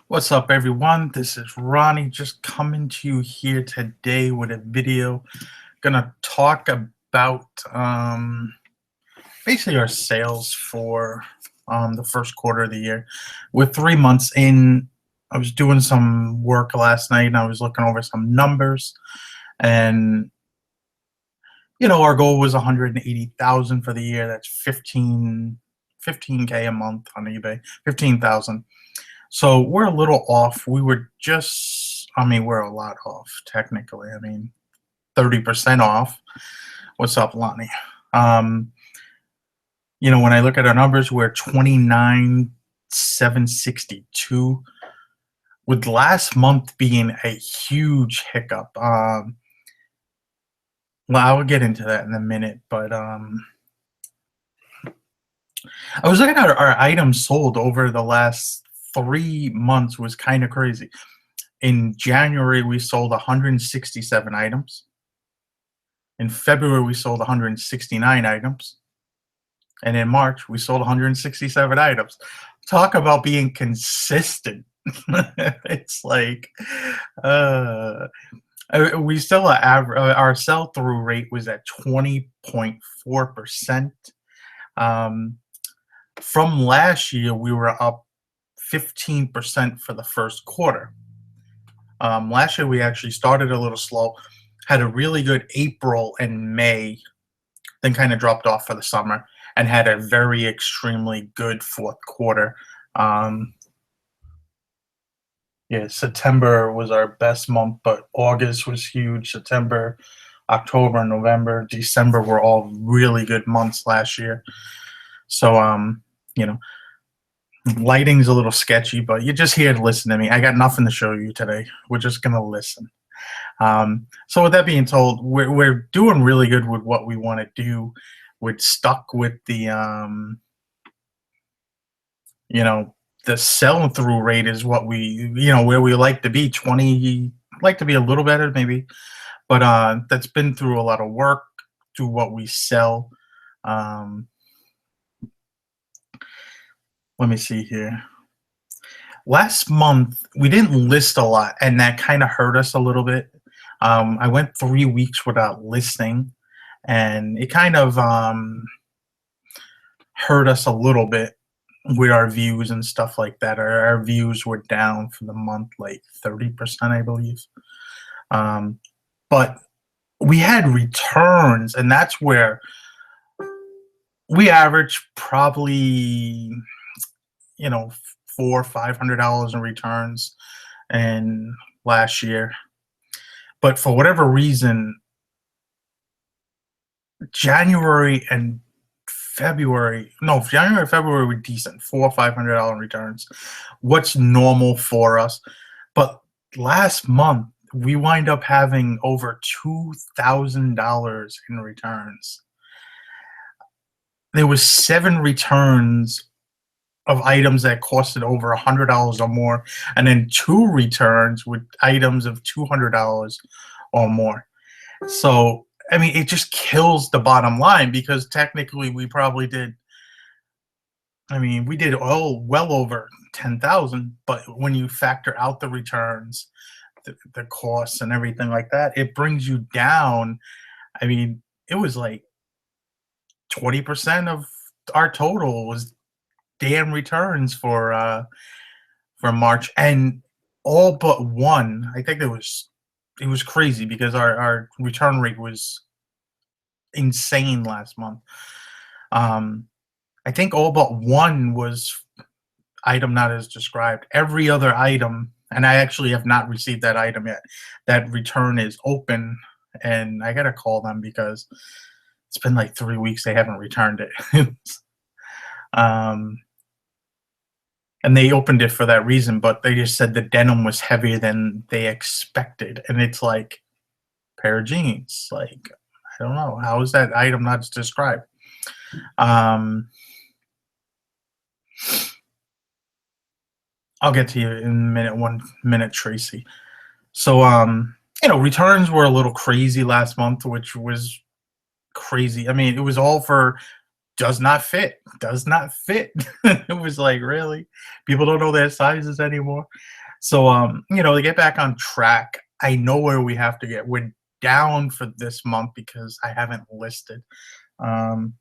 What's up, everyone? This is Ronnie, just coming to you here today with a video. Gonna talk about basically our sales for the first quarter of the year. We're 3 months in. I was doing some work last night, and I was looking over some numbers, and our goal was 180,000 for the year. That's 15K a month on eBay, 15,000. So we're a little off. We were just, I mean, we're a lot off technically. I mean, 30% off. What's up, Lonnie? Um, when I look at our numbers, we're 29,762, with last month being a huge hiccup. Well, I will get into that in a minute, but I was looking at our items sold over the last 3 months was kind of crazy. In January, we sold 167 items. In February, we sold 169 items. And in March, we sold 167 items. Talk about being consistent. It's like, we still our sell-through rate was at 20.4%. From last year, we were up 15% for the first quarter. Last year, we actually started a little slow, had a really good April and May, then kind of dropped off for the summer, and had a very extremely good fourth quarter. Yeah, September was our best month, but August was huge. September, October, November, December were all really good months last year. So, lighting's a little sketchy, but you're just here to listen to me. I got nothing to show you today. We're just gonna listen. So with that being told, we're doing really good with what we want to do. We're stuck with the the sell through rate is what we where we like to be. 20, like to be a little better maybe, but that's been through a lot of work to what we sell. Let me see here. Last month we didn't list a lot, and that kind of hurt us a little bit. I went 3 weeks without listing, and it kind of hurt us a little bit with our views and stuff like that. Our views were down for the month like 30%, I believe. But we had returns, and that's where we average probably $400-500 in returns and last year. But for whatever reason, January and February were decent, $400-500 returns. What's normal for us? But last month we wind up having over $2,000 in returns. There was 7 returns of items that costed over $100 or more, and then 2 returns with items of $200 or more. So, I mean, it just kills the bottom line, because technically we probably did, we did well over 10,000, but when you factor out the returns, the costs and everything like that, it brings you down. I mean, it was like 20% of our total was damn returns for March, and all but one. I think it was crazy, because our return rate was insane last month. I think all but one was item not as described. Every other item, and I actually have not received that item yet. That return is open, and I gotta call them because it's been like 3 weeks they haven't returned it. And they opened it for that reason, but they just said the denim was heavier than they expected, and it's like pair of jeans. Like, I don't know, how is that item not described? I'll get to you in a minute. 1 minute, Tracy. So, returns were a little crazy last month, which was crazy. I mean, it was all for does not fit, does not fit. It was like, really? People don't know their sizes anymore. So, to get back on track, I know where we have to get. We're down for this month because I haven't listed. Um,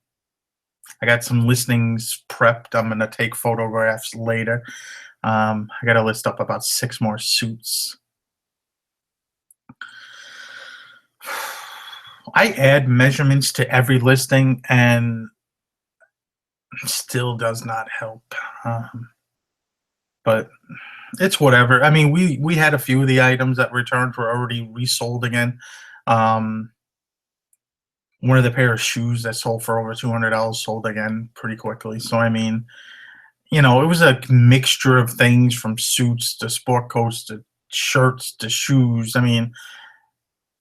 I got some listings prepped. I'm gonna take photographs later. I got to list up about 6 more suits. I add measurements to every listing and still does not help. But it's whatever. I mean, we had a few of the items that returned were already resold again. Um, one of the pair of shoes that sold for over $200 sold again pretty quickly. So I mean, it was a mixture of things from suits to sport coats to shirts to shoes. I mean,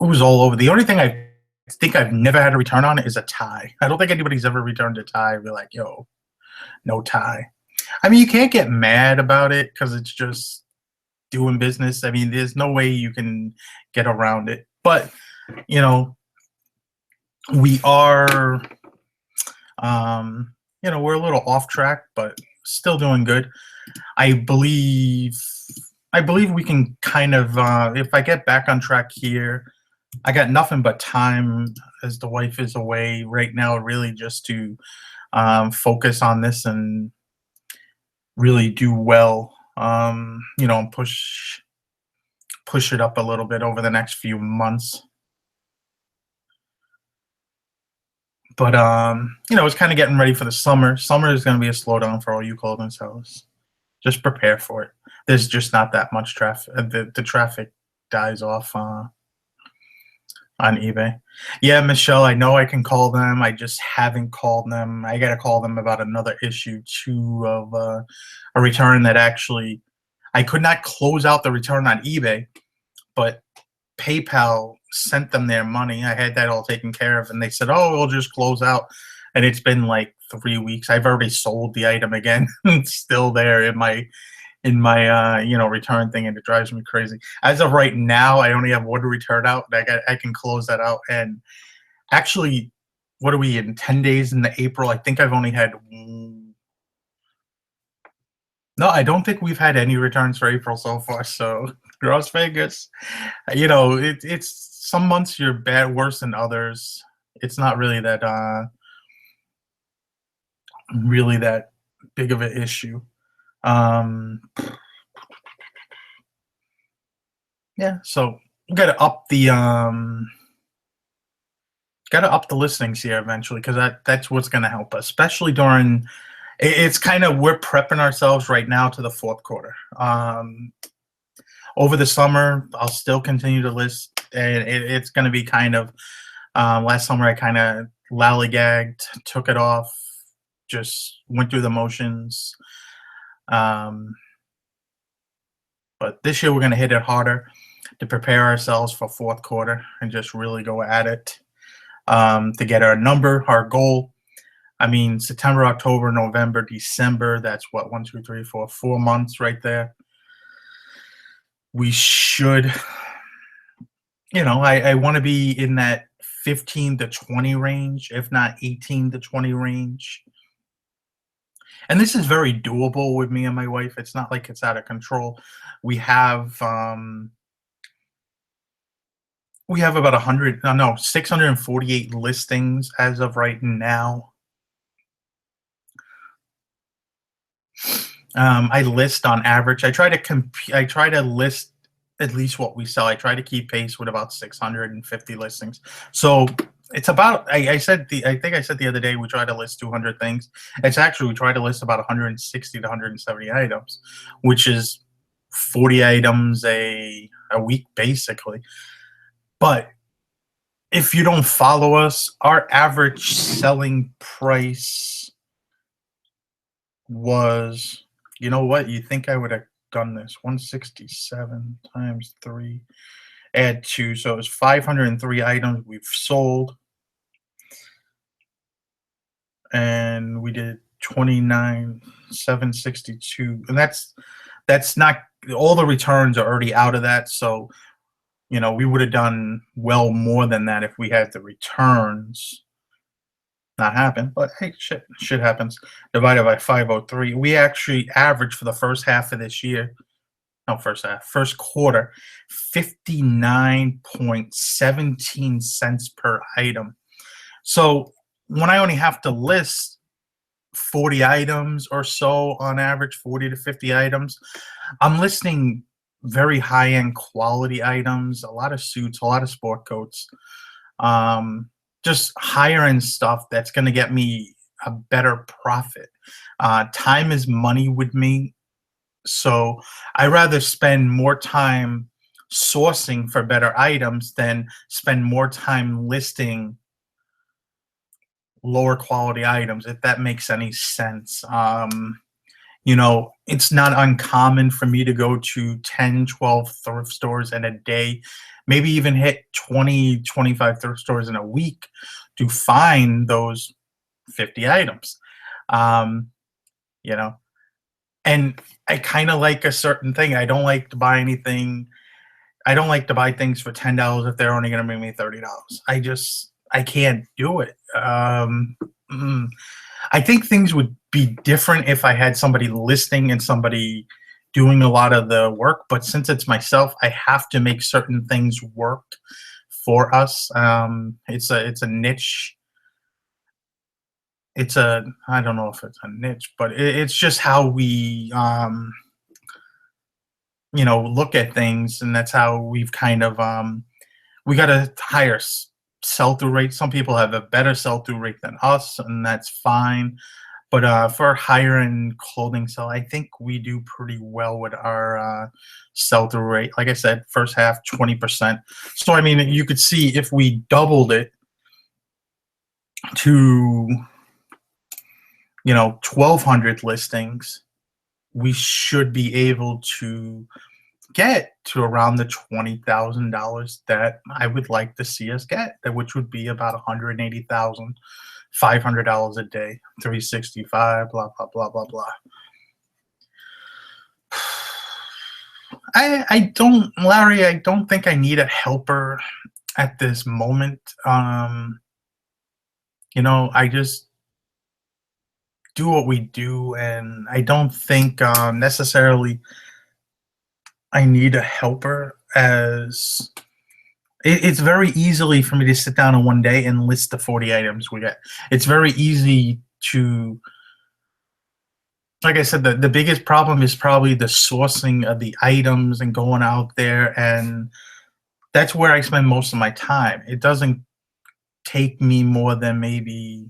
it was all over. The only thing I think I've never had a return on is a tie. I don't think anybody's ever returned a tie. Be like, yo, no tie. I mean, you can't get mad about it because it's just doing business. I mean, there's no way you can get around it. But, we are, we're a little off track, but still doing good. I believe we can kind of, if I get back on track here, I got nothing but time as the wife is away right now, really just to focus on this and really do well, and push it up a little bit over the next few months. But it's kind of getting ready for the summer. Summer is going to be a slowdown for all you clothing sellers. Just prepare for it. There's just not that much traffic. The traffic dies off on eBay. Yeah, Michelle, I know I can call them. I just haven't called them. I got to call them about another issue too of a return that actually I could not close out the return on eBay, but PayPal sent them their money. I had that all taken care of, and they said, "Oh, we'll just close out." And it's been like 3 weeks. I've already sold the item again. It's still there in my return thing, and it drives me crazy. As of right now, I only have one return out. I can close that out. And actually, what are we in 10 days into April? I think I've only had no, I don't think we've had any returns for April so far. So cross fingers. It's some months you're worse than others. It's not really that big of an issue. Yeah, so we gotta up the listings here eventually, because that's what's gonna help us, especially during. It's kind of, we're prepping ourselves right now to the fourth quarter. Over the summer, I'll still continue to list, and it's going to be kind of. Last summer, I kind of lollygagged, took it off, just went through the motions. But this year, we're going to hit it harder to prepare ourselves for fourth quarter and just really go at it to get our number, our goal. I mean, September, October, November, December, that's what, 1, 2, 3, 4, 4 months right there. We should, I want to be in that 15 to 20 range, if not 18 to 20 range. And this is very doable with me and my wife. It's not like it's out of control. We have about 648 listings as of right now. I list on average. I try to list at least what we sell. I try to keep pace with about 650 listings. So it's about. I think I said the other day we try to list 200 things. It's actually we try to list about 160 to 170 items, which is 40 items a week basically. But if you don't follow us, our average selling price was. You know what? You think I would have done this? 167 times 3, add 2. So it's 503 items we've sold. And we did 29,762. And that's not, all the returns are already out of that. So, we would have done well more than that if we had the returns. not happen, but hey, shit happens. Divided by 503. We actually averaged for the first half of this year, no, first half, first quarter, 59.17 cents per item. So when I only have to list 40 items or so on average, 40 to 50 items, I'm listing very high end quality items, a lot of suits, a lot of sport coats, um, just higher end stuff that's going to get me a better profit. Time is money with me. So I rather spend more time sourcing for better items than spend more time listing lower quality items, if that makes any sense. It's not uncommon for me to go to 10, 12 thrift stores in a day, maybe even hit 20, 25 thrift stores in a week to find those 50 items. Um, you know, and I kind of like a certain thing. I don't like to buy anything. I don't like to buy things for $10 if they're only going to bring me $30. I can't do it. Mm, I think things would be different if I had somebody listening and somebody doing a lot of the work. But since it's myself, I have to make certain things work for us. It's a niche. I don't know if it's a niche, but it's just how we look at things, and that's how we've kind of we got a higher sell-through rate. Some people have a better sell-through rate than us, and that's fine. But for higher end clothing sell, I think we do pretty well with our sell-through rate. Like I said, first half 20%. So I mean, you could see if we doubled it to 1,200 listings, we should be able to get to around the $20,000 that I would like to see us get, which would be about $180,500 a day, 365, blah blah blah blah blah. I don't, Larry. I don't think I need a helper at this moment. I just do what we do, and I don't think necessarily I need a helper. As it's very easily for me to sit down in one day and list the 40 items we get. It's very easy to, like I said, the biggest problem is probably the sourcing of the items and going out there, and that's where I spend most of my time. It doesn't take me more than maybe,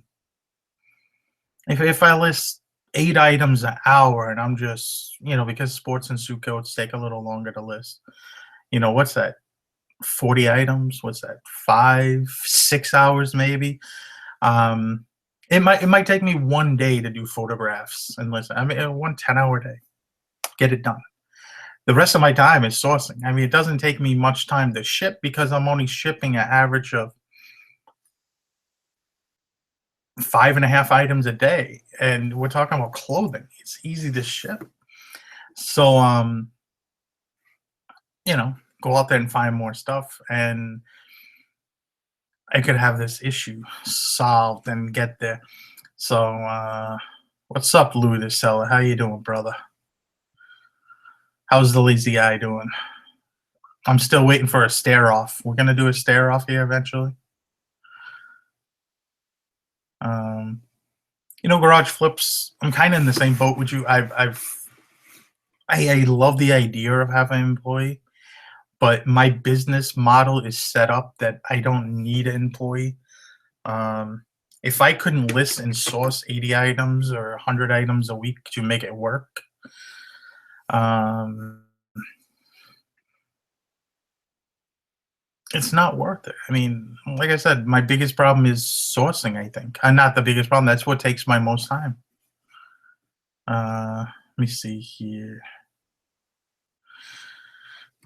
if I list 8 items an hour, and I'm just, because sports and suit coats take a little longer to list. What's that? 40 items? What's that? 5, 6 hours maybe. It might take me one day to do photographs and listen. I mean, one 10-hour day, get it done. The rest of my time is sourcing. I mean, it doesn't take me much time to ship because I'm only shipping an average of 5.5 items a day, and we're talking about clothing. It's easy to ship. So, go out there and find more stuff, and I could have this issue solved and get there. So, what's up, Louis the Seller? How you doing, brother? How's the lazy eye doing? I'm still waiting for a stare off. We're gonna do a stare off here eventually. Um, Garage Flips. I'm kind of in the same boat with you. I love the idea of having an employee, but my business model is set up that I don't need an employee. If I couldn't list and source 80 items or 100 items a week to make it work, it's not worth it. I mean, like I said, my biggest problem is sourcing, I think. Not the biggest problem. That's what takes my most time. Let me see here.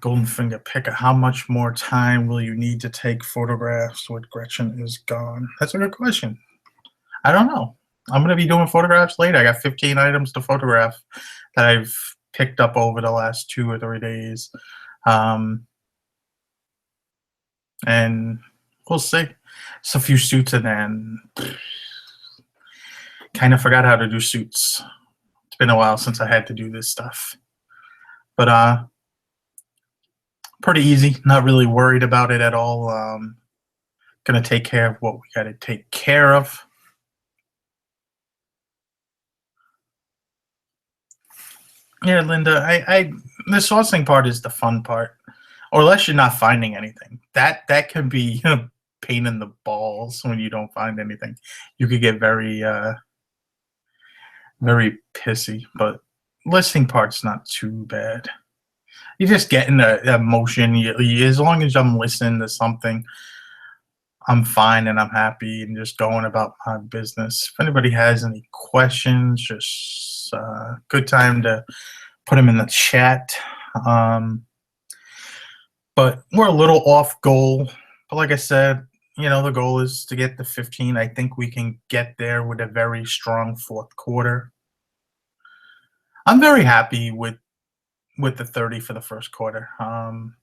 Golden Finger Picker. How much more time will you need to take photographs when Gretchen is gone? That's a good question. I don't know. I'm going to be doing photographs later. I got 15 items to photograph that I've picked up over the last 2 or 3 days. And we'll see. It's a few suits, and then Kind of forgot how to do suits. It's been a while since I had to do this stuff. But pretty easy. Not really worried about it at all. Gonna take care of what we gotta take care of. Yeah, Linda, I the sourcing part is the fun part. Or unless you're not finding anything. That can be a pain in the balls when you don't find anything. You could get very pissy, but listing part's not too bad. You just get in the emotion. As long as I'm listening to something, I'm fine and I'm happy and just going about my business. If anybody has any questions, just good time to put them in the chat. But we're a little off goal. But like I said, the goal is to get to 15. I think we can get there with a very strong fourth quarter. I'm very happy with the 30 for the first quarter. I'm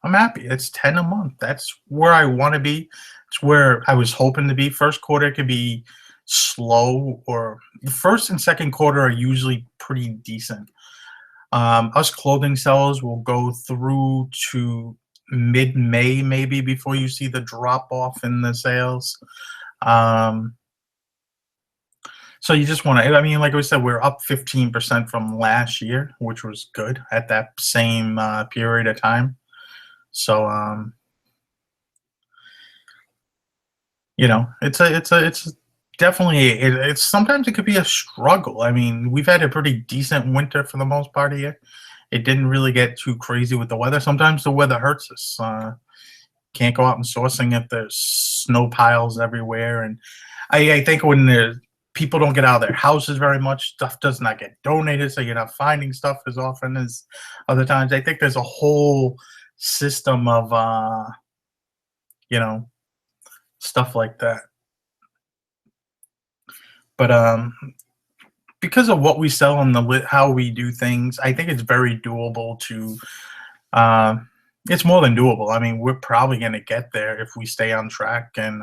happy. It's 10 a month. That's where I want to be. It's where I was hoping to be. First quarter could be slow, or the first and second quarter are usually pretty decent. Us clothing sales will go through to mid-May maybe before you see the drop off in the sales. So you just want to, like we said, we're up 15% from last year, which was good at that same period of time. So, it's definitely, it's sometimes it could be a struggle. We've had a pretty decent winter for the most part of the year. It didn't really get too crazy with the weather. Sometimes the weather hurts us. Can't go out and sourcing if there's snow piles everywhere. And I think when people don't get out of their houses very much, stuff does not get donated, so you're not finding stuff as often as other times. I think there's a whole system of, stuff like that. But because of what we sell and how we do things, I think it's very doable to. It's more than doable. We're probably going to get there if we stay on track. And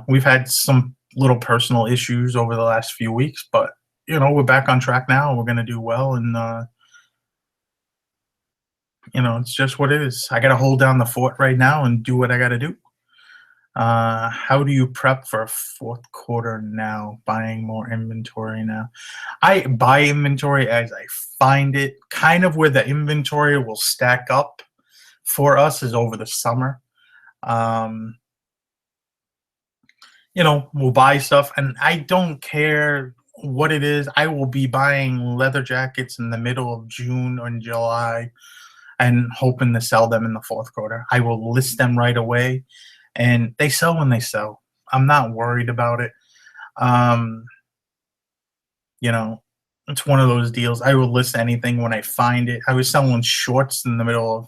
we've had some little personal issues over the last few weeks, but we're back on track now. We're going to do well, and it's just what it is. I got to hold down the fort right now and do what I got to do. How do you prep for a fourth quarter now? Buying more inventory now. I buy inventory as I find it. Kind of where the inventory will stack up for us is over the summer. We'll buy stuff, and I don't care what it is. I will be buying leather jackets in the middle of June or July and hoping to sell them in the fourth quarter. I will list them right away. And they sell when they sell. I'm not worried about it. It's one of those deals. I will list anything when I find it. I was selling shorts in the middle of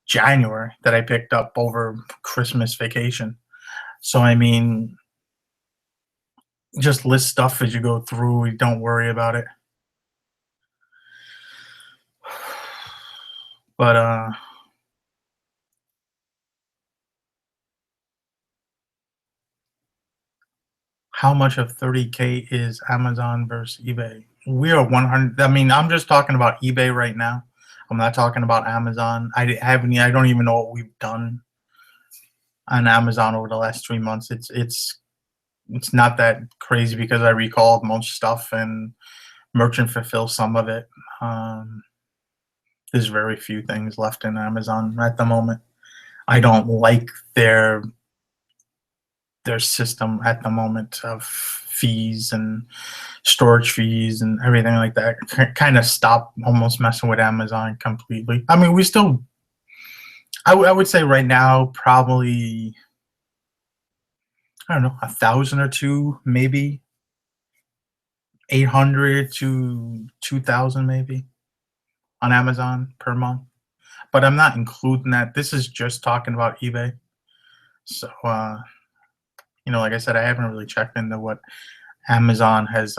January that I picked up over Christmas vacation. So, just list stuff as you go through. Don't worry about it. But, how much of 30K is Amazon versus eBay? We are 100. I'm just talking about eBay right now. I'm not talking about Amazon. I don't even know what we've done on Amazon over the last 3 months. It's not that crazy because I recalled most stuff and merchant fulfill some of it. There's very few things left in Amazon at the moment. I don't like their system at the moment of fees and storage fees and everything like that. Kind of stopped almost messing with Amazon completely. We still, I would say right now, probably, I don't know, 1,000 or two, maybe 800 to 2,000 maybe on Amazon per month. But I'm not including that. This is just talking about eBay. So, like I said, I haven't really checked into what Amazon has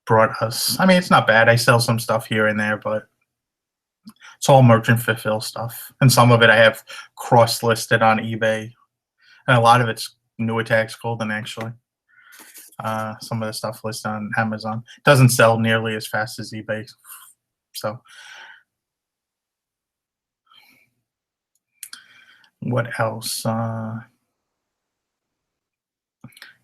brought us. It's not bad. I sell some stuff here and there, but it's all merchant fulfill stuff. And some of it I have cross-listed on eBay. And a lot of it's New Attacks Clothing, actually. Some of the stuff listed on Amazon doesn't sell nearly as fast as eBay. So, what else?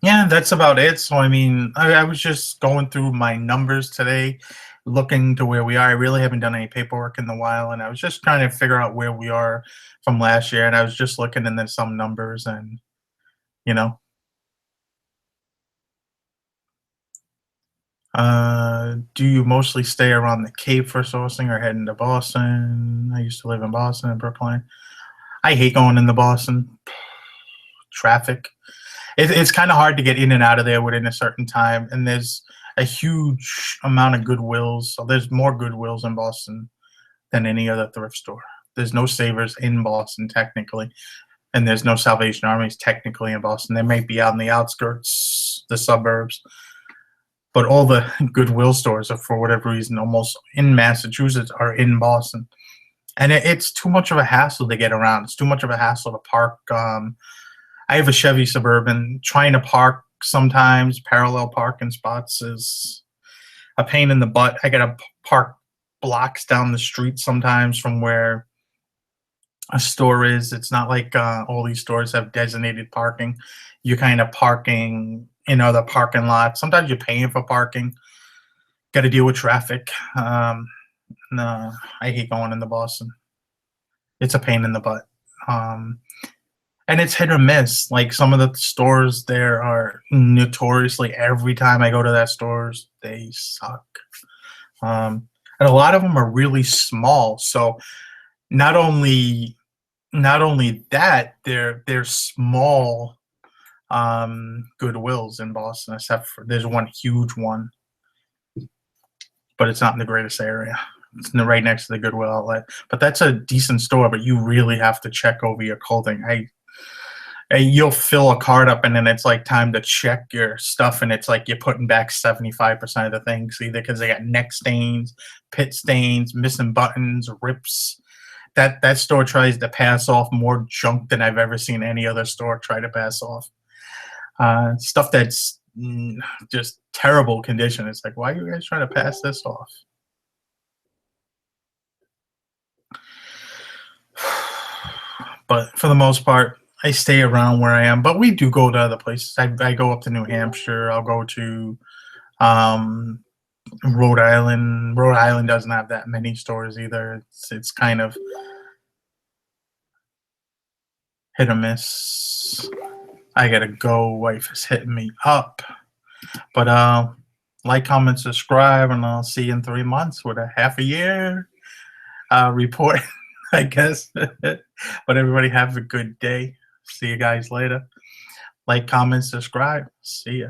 Yeah, that's about it. So, I mean, I was just going through my numbers today, looking to where we are. I really haven't done any paperwork in a while, and I was just trying to figure out where we are from last year. And I was just looking and then some numbers, and you know, do you mostly stay around the Cape for sourcing or heading to Boston? I used to live in Boston and Brookline. I hate going into Boston. Traffic. It's kind of hard to get in and out of there within a certain time, and there's a huge amount of Goodwills. So there's more Goodwills in Boston than any other thrift store. There's no Savers in Boston technically, and there's no Salvation Armies technically in Boston. They may be out in the outskirts, the suburbs, but all the Goodwill stores are, for whatever reason, almost in Massachusetts are in Boston, and it's too much of a hassle to get around. It's too much of a hassle to park. I have a Chevy Suburban. Trying to park sometimes parallel parking spots is a pain in the butt. I gotta park blocks down the street sometimes from where a store is. It's not like all these stores have designated parking. You're kind of parking in other parking lots. Sometimes you're paying for parking. Got to deal with traffic. No, I hate going into Boston. It's a pain in the butt. And it's hit or miss. Like some of the stores there are notoriously, every time I go to that stores, they suck. And a lot of them are really small. So not only that, they're small Goodwills in Boston, except for there's one huge one, but it's not in the greatest area. It's right next to the Goodwill outlet. But that's a decent store, but you really have to check over your clothing. You'll fill a cart up and then it's like time to check your stuff, and it's like you're putting back 75% of the things, either because they got neck stains, pit stains, missing buttons, rips. That store tries to pass off more junk than I've ever seen any other store try to pass off. Stuff that's just terrible condition. It's like, why are you guys trying to pass this off? But for the most part, I stay around where I am, but we do go to other places. I go up to New Hampshire. I'll go to Rhode Island. Rhode Island doesn't have that many stores either. It's kind of hit or miss. I gotta go. Wife is hitting me up. But like, comment, subscribe, and I'll see you in 3 months with a half a year report, I guess. But everybody have a good day. See you guys later. Like, comment, subscribe. See ya.